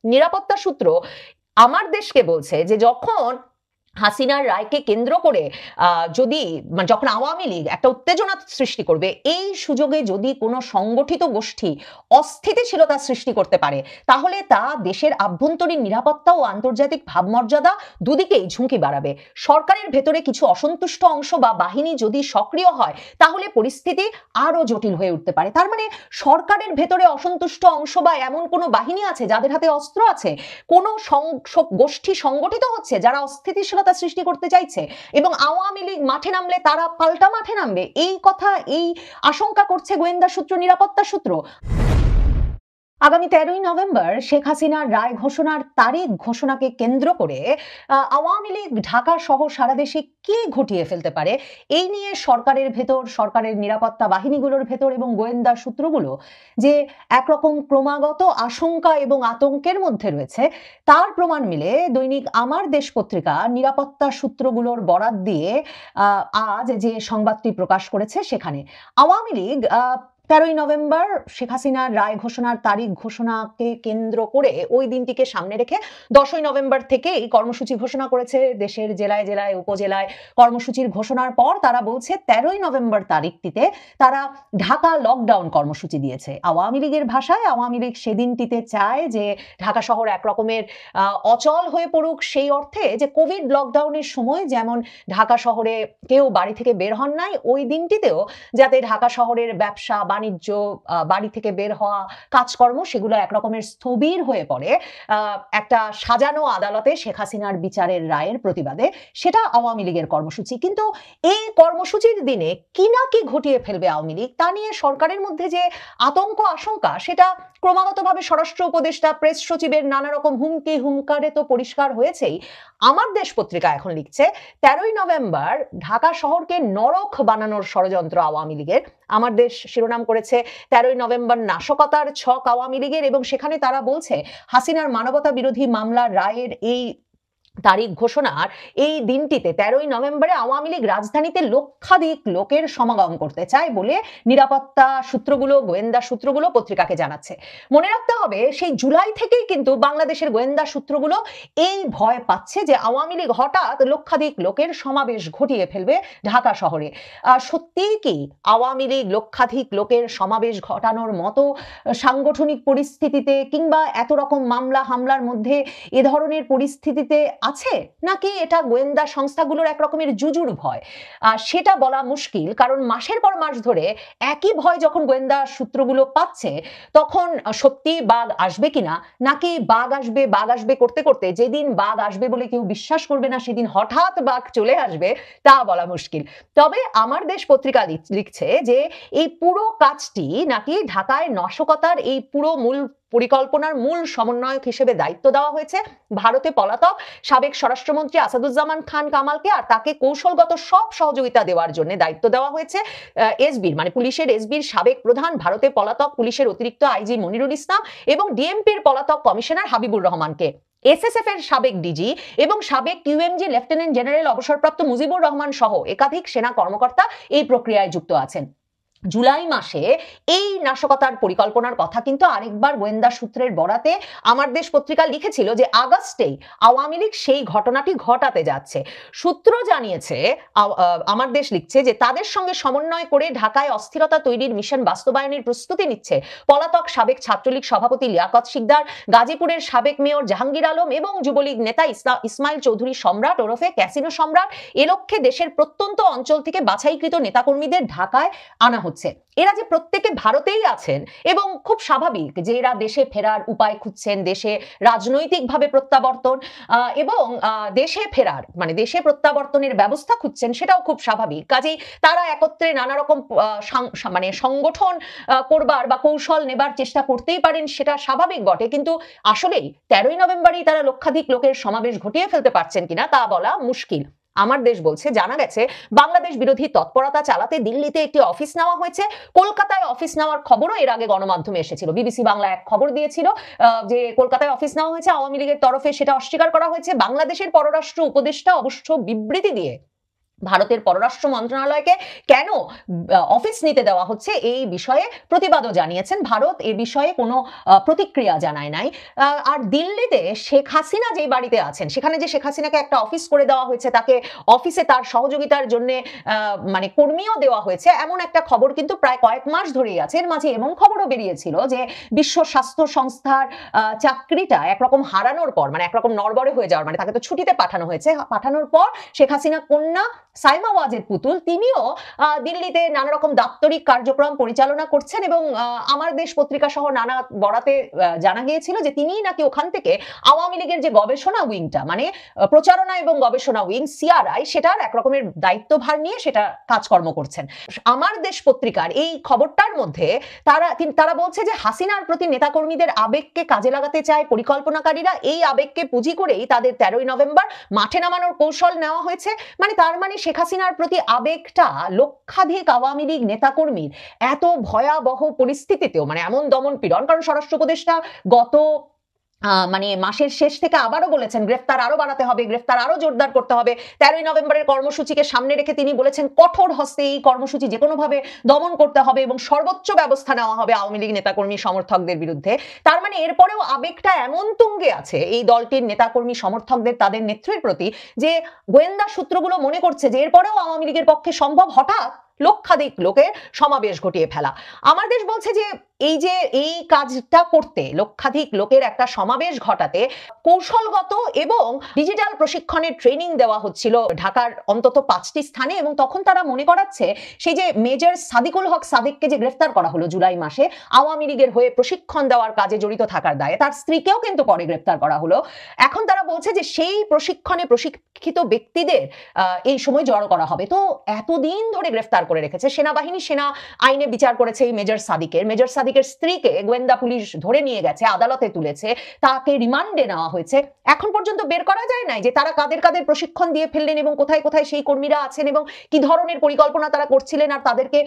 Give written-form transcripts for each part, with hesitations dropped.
নিরাপত্তা সূত্র আমার দেশকে বলছে যে যখন হাসিনার রায়কে কেন্দ্র করে যখন আওয়ামী লীগ একটা উত্তেজনা সৃষ্টি করবে, এই সুযোগে যদি কোনো সংগঠিত গোষ্ঠী অস্থিতিশীলতা সৃষ্টি করতে পারে, তাহলে তা দেশের আভ্যন্তরীণ নিরাপত্তা ও আন্তর্জাতিক ভাবমর্যাদা দুদিকেই ঝুঁকি বাড়াবে। সরকারের ভেতরে কিছু অসন্তুষ্ট অংশ বা বাহিনী যদি সক্রিয় হয়, তাহলে পরিস্থিতি আরো জটিল হয়ে উঠতে পারে। তার মানে সরকারের ভেতরে অসন্তুষ্ট অংশ বা এমন কোনো বাহিনী আছে যাদের হাতে অস্ত্র আছে, কোনো গোষ্ঠী সংগঠিত হচ্ছে যারা অস্থিতিশীলতা সৃষ্টি করতে চাইছে, এবং আওয়ামী লীগ মাঠে নামলে তারা পাল্টা মাঠে নামবে, এই কথা, এই আশঙ্কা করছে গোয়েন্দা সূত্র, নিরাপত্তা সূত্র। আগামী 13ই নভেম্বর শেখ হাসিনার রায় ঘোষণার তারিখ ঘোষণাকে কেন্দ্র করে আওয়ামী লীগ ঢাকা সহ সারা দেশে কি ঘটিয়ে ফেলতে পারে, এই নিয়ে সরকারের ভেতর, সরকারের নিরাপত্তা বাহিনীগুলোর ভেতর এবং গোয়েন্দা সূত্রগুলো যে একরকম ক্রমাগত আশঙ্কা এবং আতঙ্কের মধ্যে রয়েছে, তার প্রমাণ মিলে দৈনিক আমার দেশ পত্রিকা নিরাপত্তা সূত্রগুলোর বরাত দিয়ে আজ যে সংবাদটি প্রকাশ করেছে, সেখানে আওয়ামী লীগ 13ই নভেম্বর শেখ হাসিনার রায় ঘোষণার তারিখ ঘোষণাকে কেন্দ্র করে ওই দিনটিকে সামনে রেখে 10ই নভেম্বর থেকে এই কর্মসূচি ঘোষণা করেছে। দেশের জেলায় জেলায় উপজেলায় কর্মসূচির ঘোষণার পর তারা বলছে 13ই নভেম্বর তারিখটিতে তারা ঢাকা লকডাউন কর্মসূচি দিয়েছে। আওয়ামী লীগের ভাষায় আওয়ামী লীগ সেদিনটিতে চায় যে ঢাকা শহর একরকমের অচল হয়ে পড়ুক, সেই অর্থে যে কোভিড লকডাউনের সময় যেমন ঢাকা শহরে কেউ বাড়ি থেকে বের হন নাই, ওই দিনটিতেও যাতে ঢাকা শহরের ব্যবসা বাণিজ্য, বাড়ি থেকে বের হওয়া কাজকর্ম, সেগুলো একরকমের স্থবির হয়ে পড়ে একটা সাজানো আদালতে শেখ হাসিনার বিচারের রায়ের প্রতিবাদে। সেটা আওয়ামী লীগের কর্মসূচি। কিন্তু এই কর্মসূচির দিনে কি না কি ঘটিয়ে ফেলবে আওয়ামী লীগ, তা নিয়ে সরকারের মধ্যে যে আতঙ্ক আশঙ্কা, সেটা ক্রমাগতভাবে স্বরাষ্ট্র উপদেষ্টা, প্রেস সচিবের নানা রকম হুমকি হুঙ্কারে তো পরিষ্কার হয়েছেই। আমার দেশ পত্রিকা এখন লিখছে 13ই নভেম্বর ঢাকা শহরকে নরক বানানোর ষড়যন্ত্র আওয়ামী লীগের। আমার দেশ শিরোনাম করেছে 13ই নভেম্বর নাশকতার ছক আওয়ামী লীগের, এবং সেখানে তারা বলছে হাসিনার মানবতা বিরোধী মামলার রায়ের এই তারিখ ঘোষণার এই দিনটিতে 13ই নভেম্বরে আওয়ামী লীগ রাজধানীতে লক্ষাধিক লোকের সমাগম করতে চায় বলে নিরাপত্তা সূত্রগুলো, গোয়েন্দা সূত্রগুলো পত্রিকাকে জানাচ্ছে। মনে রাখতে হবে, সেই জুলাই থেকেই কিন্তু বাংলাদেশের গোয়েন্দা সূত্রগুলো এই ভয় পাচ্ছে যে আওয়ামী লীগ হঠাৎ লক্ষাধিক লোকের সমাবেশ ঘটিয়ে ফেলবে ঢাকা শহরে। সত্যিই কি আওয়ামী লীগ লক্ষাধিক লোকের সমাবেশ ঘটানোর মতো সাংগঠনিক পরিস্থিতিতে কিংবা এত রকম মামলা হামলার মধ্যে এ ধরনের পরিস্থিতিতে আছে, নাকি এটা গোয়েন্দা সংস্থাগুলোর একরকমের জুজুর ভয়, সেটা বলা মুশকিল। কারণ মাসের পর মাস ধরে একই ভয় যখন গোয়েন্দা সূত্রগুলো পাচ্ছে, তখন সত্যি বাঘ আসবে কিনা, নাকি বাঘ আসবে করতে করতে যেদিন বাঘ আসবে বলে কেউ বিশ্বাস করবে না, সেদিন হঠাৎ বাঘ চলে আসবে, তা বলা মুশকিল। তবে আমার দেশ পত্রিকা লিখছে যে এই পুরো কাজটি নাকি ঢাকায় নাশকতার এই পুরো মূল পরিকল্পনার মূল সমন্বয়ক হিসেবে দায়িত্ব দেওয়া হয়েছে ভারতে পলাতক সাবেক স্বরাষ্ট্রমন্ত্রী আসাদুজ্জামান খান কামালকে, আর তাকে কৌশলগত সব সহযোগিতা দেওয়ার জন্য দায়িত্ব দেওয়া হয়েছে এসবির, মানে পুলিশের এসবির সাবেক প্রধান, ভারতে পলাতক পুলিশের অতিরিক্ত আইজি মনিরুল ইসলাম এবং ডিএমপির পলাতক কমিশনার হাবিবুর রহমানকে। এসএসএফ এর সাবেক ডিজি এবং সাবেক কিউএমজি লেফটেন্যান্ট জেনারেল অবসরপ্রাপ্ত মুজিবুর রহমান সহ একাধিক সেনা কর্মকর্তা এই প্রক্রিয়ায় যুক্ত আছেন। জুলাই মাসে এই নাশকতার পরিকল্পনার কথা কিন্তু আরেকবার গোয়েন্দা সূত্রের বরাতে আমার দেশ পত্রিকা লিখেছিল যে আগস্টেই আওয়ামী লীগ সেই ঘটনাটি ঘটাতে যাচ্ছে। সূত্র জানিয়েছে, আমার দেশ লিখছে যে তাদের সঙ্গে সমন্বয় করে ঢাকায় অস্থিরতা তৈরির মিশন বাস্তবায়নের প্রস্তুতি নিচ্ছে পলাতক সাবেক ছাত্রলীগ সভাপতি লিয়াকত শিকদার, গাজীপুরের সাবেক মেয়র জাহাঙ্গীর আলম এবং যুবলীগ নেতা ইসমাইল চৌধুরী সম্রাট ওরফে ক্যাসিনো সম্রাট। এ লক্ষ্যে দেশের প্রত্যন্ত অঞ্চল থেকে বাছাইকৃত নেতাকর্মীদের ঢাকায় আনা হচ্ছে। এরা যে প্রত্যেকে ভারতেই আছেন এবং খুব স্বাভাবিক যে এরা দেশে ফেরার উপায় খুঁজছেন, দেশে রাজনৈতিকভাবে প্রত্যাবর্তন এবং দেশে ফেরার মানে দেশে প্রত্যাবর্তনের ব্যবস্থা খুঁজছেন, সেটাও খুব স্বাভাবিক। কাজেই তারা একত্রে নানা রকম মানে সংগঠন করবার বা কৌশল নেবার চেষ্টা করতেই পারেন, সেটা স্বাভাবিক বটে। কিন্তু আসলেই 13ই নভেম্বরই তারা লক্ষাধিক লোকের সমাবেশ ঘটিয়ে ফেলতে পারছেন কিনা তা বলা মুশকিল। আমার দেশ বলছে, জানা গেছে বাংলাদেশ বিরোধী তৎপরতা চালাতে দিল্লিতে একটি অফিস নেওয়া হয়েছে। কলকাতায় অফিস নেওয়ার খবরও এর আগে গণমাধ্যমে এসেছিল। বিবিসি বাংলা এক খবর দিয়েছিল যে কলকাতায় অফিস নেওয়া হয়েছে, আওয়ামী লীগের তরফে সেটা অস্বীকার করা হয়েছে। বাংলাদেশের পররাষ্ট্র উপদেষ্টা অবশ্য বিবৃতি দিয়ে ভারতের পররাষ্ট্র মন্ত্রণালয়কে কেন অফিস নিতে দেওয়া হচ্ছে এই বিষয়ে প্রতিবাদও জানিয়েছেন। ভারত এ বিষয়ে কোনো প্রতিক্রিয়া জানায় নাই। আর দিল্লিতে শেখ হাসিনা যে বাড়িতে আছেন সেখানে যে শেখ হাসিনাকে একটা অফিস করে দেওয়া হয়েছে, তাকে অফিসে তার সহযোগিতার জন্য মানে কর্মীও দেওয়া হয়েছে, এমন একটা খবর কিন্তু প্রায় কয়েক মাস ধরেই আছে। এর মাঝে এমন খবরও বেরিয়েছিল যে বিশ্ব স্বাস্থ্য সংস্থার চাকরিটা একরকম হারানোর পর, মানে একরকম নড়বড়ে হয়ে যাওয়ার, মানে তাকে তো ছুটিতে পাঠানো হয়েছে, পাঠানোর পর শেখ হাসিনা কন্যা সাইমা ওয়াজেদ পুতুল তিনিও দিল্লিতে নানা রকম দাপ্তরিক কার্যক্রম পরিচালনা করছেন এবং আমার দেশ পত্রিকা সহ নানা বরাতে জানা গিয়েছিল যে তিনিই নাকি ওখান থেকে আওয়ামী লীগের যে গবেষণা উইংটা, মানে প্রচারণা এবং গবেষণা উইং সিআরআই, সেটার এক রকমের দায়িত্বভার নিয়ে সেটা কাজকর্ম করছেন। আমার দেশ পত্রিকার এই খবরটার মধ্যে তারা বলছে যে হাসিনার প্রতি নেতাকর্মীদের আবেগকে কাজে লাগাতে চায় পরিকল্পনাকারীরা, এই আবেগকে পুঁজি করেই তাদের 13ই নভেম্বর মাঠে নামানোর কৌশল নেওয়া হয়েছে। মানে তার মানে শেখ হাসিনার প্রতি আবেগটা লক্ষাধিক আওয়ামী লীগ নেতাকর্মীর এত ভয়াবহ পরিস্থিতিতেও, মানে এমন দমন পীড়ন, কারণ স্বরাষ্ট্র উপদেষ্টা গত মানে মাসের শেষ থেকে আবারও বলেছেন গ্রেফতার আরো বাড়াতে হবে, গ্রেফতার আরো জোরদার করতে হবে। 13ই নভেম্বরের কর্মসূচিকে সামনে রেখে তিনি বলেছেন কঠোর হস্তে এই কর্মসূচি যে কোনো ভাবে দমন করতে হবে এবং সর্বোচ্চ ব্যবস্থা নেওয়া হবে আওয়ামী লীগ নেতাকর্মী সমর্থকদের বিরুদ্ধে। তার মানে এরপরেও আবেগটা এমন তুঙ্গে আছে এই দলটির নেতাকর্মী সমর্থকদের, তাদের নেত্রীর প্রতি, যে গোয়েন্দা সূত্রগুলো মনে করছে যে এরপরেও আওয়ামী লীগের পক্ষে সম্ভব হঠাৎ লক্ষাধিক লোকের সমাবেশ ঘটিয়ে ফেলা। আমার দেশ বলছে যে এই কাজটা করতে, লক্ষাধিক লোকের একটা সমাবেশ ঘটাতে কৌশলগত এবং ডিজিটাল প্রশিক্ষণের ট্রেনিং দেওয়া হচ্ছিল ঢাকার অন্তত 5টি স্থানে। এবং তখন তারা মনে করাচ্ছে সেই যে মেজর সাদিকুল হক সাদিককে যে গ্রেফতার করা হলো জুলাই মাসে আওয়ামী লীগের হয়ে প্রশিক্ষণ দেওয়ার কাজে জড়িত থাকার দায়ে, তার স্ত্রীকেও কিন্তু পরে গ্রেফতার করা হলো। এখন তারা বলছে যে সেই প্রশিক্ষণে প্রশিক্ষিত ব্যক্তিদের এই সময় জড়ো করা হবে। তো এতদিন ধরে গ্রেফতার করে রেখেছে সেনাবাহিনী, সেনা আইনে বিচার করেছে এই মেজর সাদিকের স্ত্রীকে গোয়েন্দা পুলিশ ধরে নিয়ে গেছে, আদালতে তুলেছে, তাকে রিমান্ডে নেওয়া হয়েছে। এখন পর্যন্ত বের করা যায় নাই যে তারা কাদের কাদের প্রশিক্ষণ দিয়ে ফেললেন এবং কোথায় কোথায় সেই কর্মীরা আছেন এবং কি ধরনের পরিকল্পনা তারা করছিলেন, আর তাদেরকে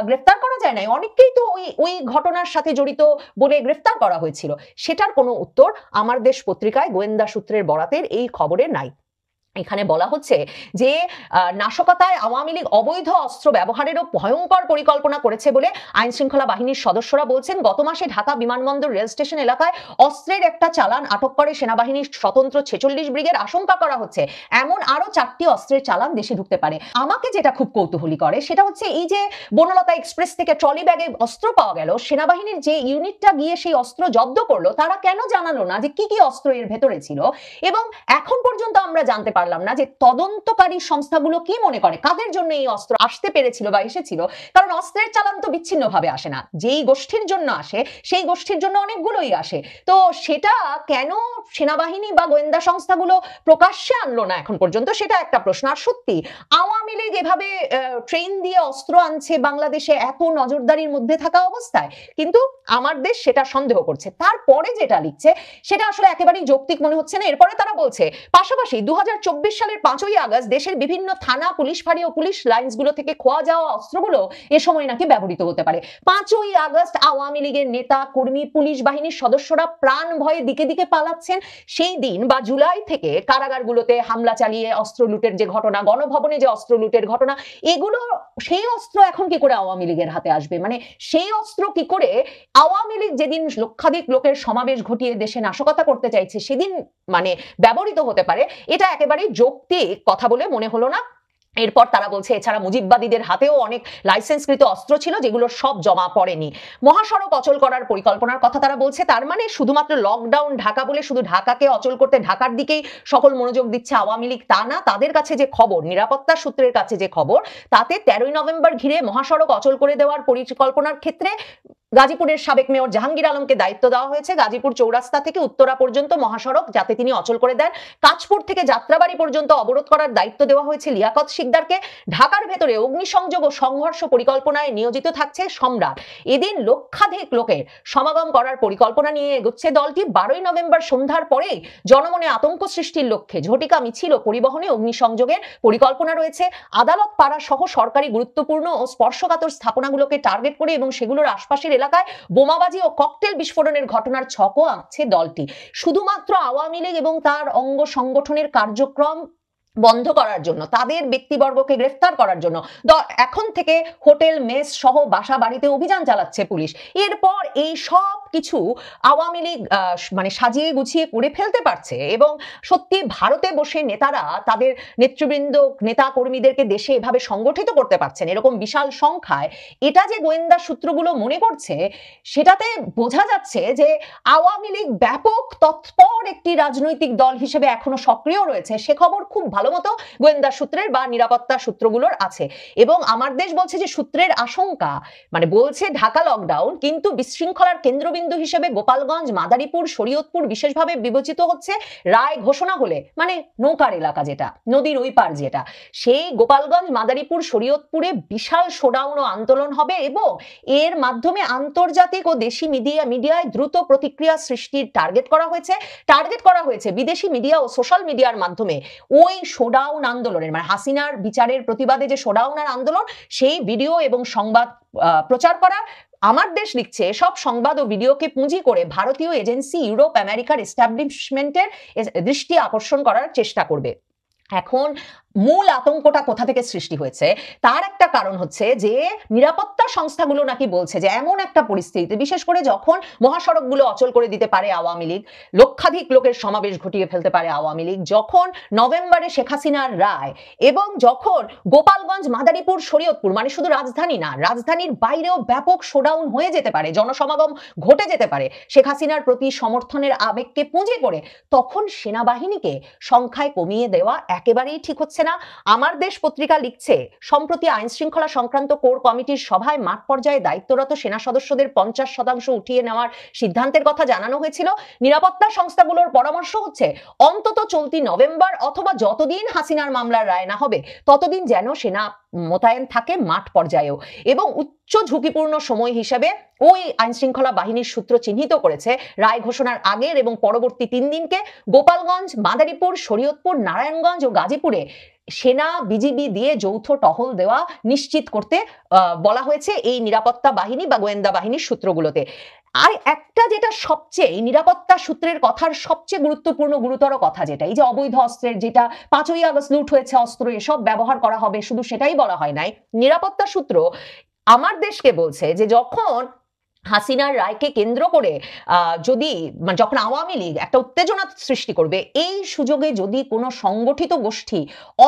গ্রেফতার করা যায় নাই। অনেককেই তো ওই ঘটনার সাথে জড়িত বলে গ্রেফতার করা হয়েছিল, সেটার কোনো উত্তর আমার দেশ পত্রিকায় গোয়েন্দা সূত্রের বরাতের এই খবরে নাই। এখানে বলা হচ্ছে যে নাশকতায় আওয়ামী লীগ অবৈধ অস্ত্র ব্যবহারেরও ভয়ঙ্কর পরিকল্পনা করেছে বলে আইন শৃঙ্খলা বাহিনীর সদস্যরা বলছেন। গত মাসে ঢাকা বিমানবন্দর রেল স্টেশন এলাকায় অস্ত্রের একটা চালান আটক করে সেনাবাহিনীর স্বতন্ত্র 46 ব্রিগেড। আশঙ্কা করা হচ্ছে এমন আরো 4টি অস্ত্রের চালান দেশে ঢুকতে পারে। আমাকে যেটা খুব কৌতূহলী করে সেটা হচ্ছে এই যে বনলতা এক্সপ্রেস থেকে ট্রলি ব্যাগে অস্ত্র পাওয়া গেল, সেনাবাহিনীর যে ইউনিটটা গিয়ে সেই অস্ত্র জব্দ করলো, তারা কেন জানালো না যে কি কি অস্ত্র এর ভেতরে ছিল? এবং এখন পর্যন্ত আমরা জানতে পারলাম না যে তদন্তকারী সংস্থাগুলো কি মনে করে কাদের জন্য এই অস্ত্র আসতে পেরেছিল বা এসেছিল। কারণ অস্ত্রের চালান তো বিচ্ছিন্নভাবে আসে না, যেই গোষ্ঠীর জন্য আসে সেই গোষ্ঠীর জন্য অনেকগুলোই আসে। তো সেটা কেন সেনাবাহিনী বা গোয়েন্দা সংস্থাগুলো প্রকাশ্যে আনলো না এখন পর্যন্ত, সেটা একটা প্রশ্ন। আর সত্যি আওয়ামী লীগ এভাবে ট্রেন দিয়ে অস্ত্র আনছে বাংলাদেশে এত নজরদারির মধ্যে থাকা অবস্থায়? কিন্তু আমার দেশ সেটা সন্দেহ করছে। তারপরে যেটা লিখছে সেটা আসলে একেবারেই যৌক্তিক মনে হচ্ছে না। এরপরে তারা বলছে পাশাপাশি 2024 সালের 5ই আগস্ট দেশের বিভিন্ন থানা, পুলিশ ফাঁড়ি ও পুলিশ লাইন্সগুলো থেকে খোয়া যাওয়া অস্ত্রগুলো এ সময় নাকি ব্যবহৃত হতে পারে। 5ই আগস্ট আওয়ামী লীগের নেতা কর্মী, পুলিশ বাহিনীর সদস্যরা প্রাণ ভয়ে দিকে দিকে পালাচ্ছেন। সেই দিন বা জুলাই থেকে কারাগারগুলোতে হামলা চালিয়ে অস্ত্র লুটের যে ঘটনা, গণভবনে যে অস্ত্র লুটের ঘটনা, এগুলো, সেই অস্ত্র এখন কি করে আওয়ামী লীগের হাতে আসবে? মানে সেই অস্ত্র কি করে আওয়ামী লীগ যেদিন লক্ষাধিক লোকের সমাবেশ ঘটিয়ে দেশে নাশকতা করতে চাইছে সেদিন মানে ব্যবহৃত হতে পারে? এটা একেবারেই যৌক্তিক কথা বলে মনে হলো না। এরপর তারা বলছে এছাড়া মুজিববাদীদের হাতেও অনেক লাইসেন্সকৃত অস্ত্র ছিল যেগুলো সব জমা পড়েনি। মহাসড়ক অচল করার পরিকল্পনার কথা তারা বলছে। তার মানে শুধুমাত্র লকডাউন ঢাকা বলে শুধু ঢাকাকে অচল করতে ঢাকার দিকেই সকল মনোযোগ দিচ্ছে আওয়ামী লীগ তা না। তাদের কাছে যে খবর, নিরাপত্তা সূত্রের কাছে যে খবর, তাতে 13ই নভেম্বর ঘিরে মহাসড়ক অচল করে দেওয়ার পরিকল্পনার ক্ষেত্রে গাজীপুরের সাবেক মেয়র জাহাঙ্গীর আলমকে দায়িত্ব দেওয়া হয়েছে। গাজীপুর চৌরাস্তা থেকে উত্তরা পর্যন্ত মহাসড়ক যাতে তিনি অচল করে দেন। কাঁচপুর থেকে যাত্রাবাড়ি পর্যন্ত অবরোধ করার দায়িত্ব দেওয়া হয়েছে লিয়াকত শিকদারকে। ঢাকার ভেতরে অগ্নিসংযোগ ও সংঘর্ষ পরিকল্পনায় নিয়োজিত থাকছে সম্রাট। এদিন লক্ষাধিক লোকের সমাগম করার পরিকল্পনা নিয়ে এগোচ্ছে দলটি। 12ই নভেম্বর সন্ধ্যার পরেই জনমনে আতঙ্ক সৃষ্টির লক্ষ্যে ঝটিকা মিছিল ও পরিবহনে অগ্নিসংযোগের পরিকল্পনা রয়েছে। আদালত পাড়া সহ সরকারি গুরুত্বপূর্ণ ও স্পর্শকাতর স্থাপনাগুলোকে টার্গেট করে এবং সেগুলোর আশপাশের এলাকায় বোমাবাজি ও ককটেল বিস্ফোরণের ঘটনার ছকও আঁকছে দলটি। শুধুমাত্র আওয়ামী লীগ এবং তার অঙ্গ সংগঠনের কার্যক্রম বন্ধ করার জন্য, তাদের ব্যক্তিবর্গকে গ্রেফতার করার জন্য এখন থেকে হোটেল মেস সহ বাসা বাড়িতে অভিযান চালাচ্ছে পুলিশ। এরপর এই সব কিছু আওয়ামী লীগ মানে সাজিয়ে গুছিয়ে করে ফেলতে পারছে এবং সত্যি ভারতে বসে নেতারা তাদের নেতৃবৃন্দ নেতা কর্মীদেরকে দেশে এভাবে সংগঠিত করতে পারছেন এরকম বিশাল সংখ্যায়, এটা যে গোয়েন্দা সূত্রগুলো মনে করছে সেটাতে বোঝা যাচ্ছে যে আওয়ামী লীগ ব্যাপক তৎপর একটি রাজনৈতিক দল হিসেবে এখনো সক্রিয় রয়েছে। সে খবর খুব ভালো মতো গোয়েন্দা সূত্রের বা নিরাপত্তা সূত্রগুলোর আছে এবং আমার দেশ বলছে যে সূত্রের আশঙ্কা, মানে বলছে ঢাকা লকডাউন কিন্তু বিশৃঙ্খলার কেন্দ্রবিন্দু হিসেবে গোপালগঞ্জ, মাদারীপুর, শরীয়তপুর বিশেষভাবে বিবেচিত হচ্ছে। রায় ঘোষণা হলে, মানে নৌকার এলাকা যেটা, নদীর ওই পার যেটা, সেই গোপালগঞ্জ, মাদারীপুর, শরীয়তপুরে বিশাল শোডাউন ও আন্দোলন হবে এবং এর মাধ্যমে আন্তর্জাতিক ও দেশি মিডিয়ায় দ্রুত প্রতিক্রিয়া সৃষ্টির টার্গেট করা হয়েছে বিদেশি মিডিয়া ও সোশ্যাল মিডিয়ার মাধ্যমে ওই শোডাউন আন্দোলনের, মানে হাসিনার বিচারের প্রতিবাদে যে শোডাউনের আন্দোলন, সেই ভিডিও এবং সংবাদ প্রচার করা। আমার দেশ লিখছে সব সংবাদ ও ভিডিওকে পুঁজি করে ভারতীয় এজেন্সি ইউরোপ আমেরিকার এস্টাবলিশমেন্টের দৃষ্টি আকর্ষণ করার চেষ্টা করবে। এখন মূল আতঙ্কটা কোথা থেকে সৃষ্টি হয়েছে তার একটা কারণ হচ্ছে যে নিরাপত্তা সংস্থাগুলো নাকি বলছে যে এমন একটা পরিস্থিতিতে, বিশেষ করে যখন মহাসড়কগুলো অচল করে দিতে পারে আওয়ামী লীগ, লক্ষাধিক লোকের সমাবেশ ঘটিয়ে ফেলতে পারে আওয়ামী লীগ, যখন নভেম্বরে শেখ হাসিনার রায় এবং যখন গোপালগঞ্জ, মাদারীপুর, শরীয়তপুর, মানে শুধু রাজধানী না, রাজধানীর বাইরেও ব্যাপক শোডাউন হয়ে যেতে পারে, জনসমাগম ঘটে যেতে পারে শেখ হাসিনার প্রতি সমর্থনের আবেগকে পুঁজি করে, তখন সেনাবাহিনীকে সংখ্যায় কমিয়ে দেওয়া একেবারেই ঠিক হচ্ছে না। আমার দেশ পত্রিকা লিখছে সম্প্রতি আইন শৃঙ্খলা সংক্রান্ত কোর কমিটির সভায় মাঠ পর্যায়ে দায়িত্বরত সেনা সদস্যদের 50% উঠিয়ে নেওয়ার সিদ্ধান্তের কথা জানানো হয়েছিল। নিরাপত্তা সংস্থাগুলোর পরামর্শ হচ্ছে অন্তত চলতি নভেম্বর অথবা যতদিন হাসিনার মামলার রায় না হবে ততদিন যেন সেনা মোতায়েন থাকে মাঠ পর্যায়েও, এবং উচ্চ ঝুঁকিপূর্ণ সময় হিসেবে ওই আইন শৃঙ্খলা বাহিনীর সূত্র চিহ্নিত করেছে রায় ঘোষণার আগের এবং পরবর্তী 3 দিনকে গোপালগঞ্জ, মাদারীপুর, শরীয়তপুর, নারায়ণগঞ্জ ও গাজীপুরে সেনা বিজিবি দিয়ে যৌথ টহল দেওয়া নিশ্চিত করতে বলা হয়েছে এই নিরাপত্তা বাহিনী বা গোয়েন্দা বাহিনীর সূত্রগুলোতে। আর একটা যেটা সবচেয়ে নিরাপত্তা সূত্রের কথার সবচেয়ে গুরুতর কথা, যেটা এই যে অবৈধ অস্ত্রের, যেটা 5ই আগস্ট লুট হয়েছে অস্ত্র, এসব ব্যবহার করা হবে, শুধু সেটাই বলা হয় নাই। নিরাপত্তা সূত্র আমার দেশকে বলছে যে যখন হাসিনার রায়কে কেন্দ্র করে যখন আওয়ামী লীগ একটা উত্তেজনা সৃষ্টি করবে, এই সুযোগে যদি কোনো সংগঠিত গোষ্ঠী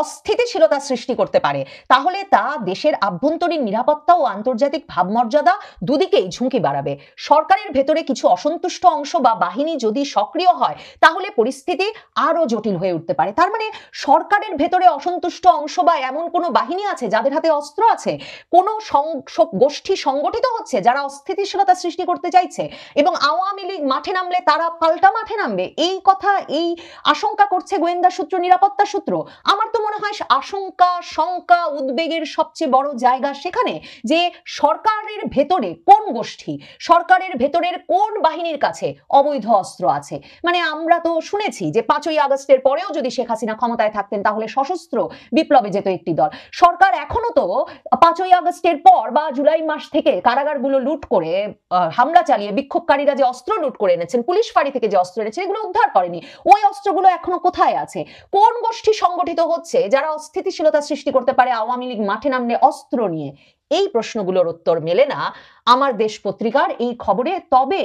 অস্থিতিশীলতা সৃষ্টি করতে পারে তাহলে তা দেশের আভ্যন্তরীণ নিরাপত্তা ও আন্তর্জাতিক ভাবমর্যাদা দুদিকেই ঝুঁকি বাড়াবে। সরকারের ভেতরে কিছু অসন্তুষ্ট অংশ বা বাহিনী যদি সক্রিয় হয় তাহলে পরিস্থিতি আরো জটিল হয়ে উঠতে পারে। তার মানে সরকারের ভেতরে অসন্তুষ্ট অংশ বা এমন কোনো বাহিনী আছে যাদের হাতে অস্ত্র আছে, কোনো গোষ্ঠী সংগঠিত হচ্ছে যারা অস্থিতিশীল সৃষ্টি করতে চাইছে এবং আওয়ামী লীগ মাঠে নামলে তারা পাল্টা মাঠে নামবে, এই কথা, এই আশঙ্কা করছে গোয়েন্দা সূত্র, নিরাপত্তা সূত্র। আমার তো মনে হয় আশঙ্কা, শঙ্কা, উদ্বেগের সবচেয়ে বড় জায়গা সেখানে যে সরকারের ভেতরে কোন গোষ্ঠী, সরকারের ভেতরের কোন বাহিনীর কাছে অবৈধ অস্ত্র আছে। মানে আমরা তো শুনেছি যে 5ই আগস্টের পরেও যদি শেখ হাসিনা ক্ষমতায় থাকতেন তাহলে সশস্ত্র বিপ্লবে যেত একটি দল। সরকার এখনো তো 5ই আগস্টের পর বা জুলাই মাস থেকে কারাগারগুলো লুট করে, হামলা চালিয়ে বিক্ষোভকারীরা যে অস্ত্র লুট করে এনেছেন, পুলিশ ফাঁড়ি থেকে যে অস্ত্র এনেছেন, এগুলো উদ্ধার করেনি। ওই অস্ত্রগুলো এখনো কোথায় আছে? কোন গোষ্ঠী সংগঠিত হচ্ছে যারা অস্থিতিশীলতা সৃষ্টি করতে পারে আওয়ামী লীগ মাঠে নামলে অস্ত্র নিয়ে? এই প্রশ্নগুলোর উত্তর মেলে না আমার দেশ পত্রিকার এই খবরে। তবে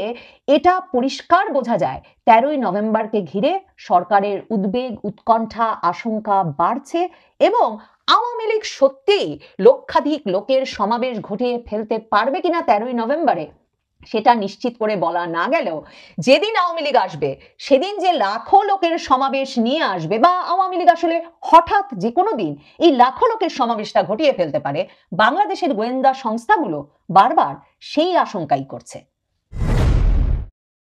এটা পরিষ্কার বোঝা যায় 13ই নভেম্বরকে ঘিরে সরকারের উদ্বেগ, উৎকণ্ঠা, আশঙ্কা বাড়ছে এবং আওয়ামী লীগ সত্যি লক্ষাধিক লোকের সমাবেশ ঘটিয়ে ফেলতে পারবে কিনা 13ই নভেম্বরে সেটা নিশ্চিত করে বলা না গেলেও, যেদিন আওয়ামী লীগ আসবে সেদিন যে লাখো লোকের সমাবেশ নিয়ে আসবে, বা আওয়ামী লীগ আসলে হঠাৎ যে কোনো দিন এই লাখো লোকের সমাবেশটা ঘটিয়ে ফেলতে পারে, বাংলাদেশের গোয়েন্দা সংস্থাগুলো বারবার সেই আশঙ্কাই করছে।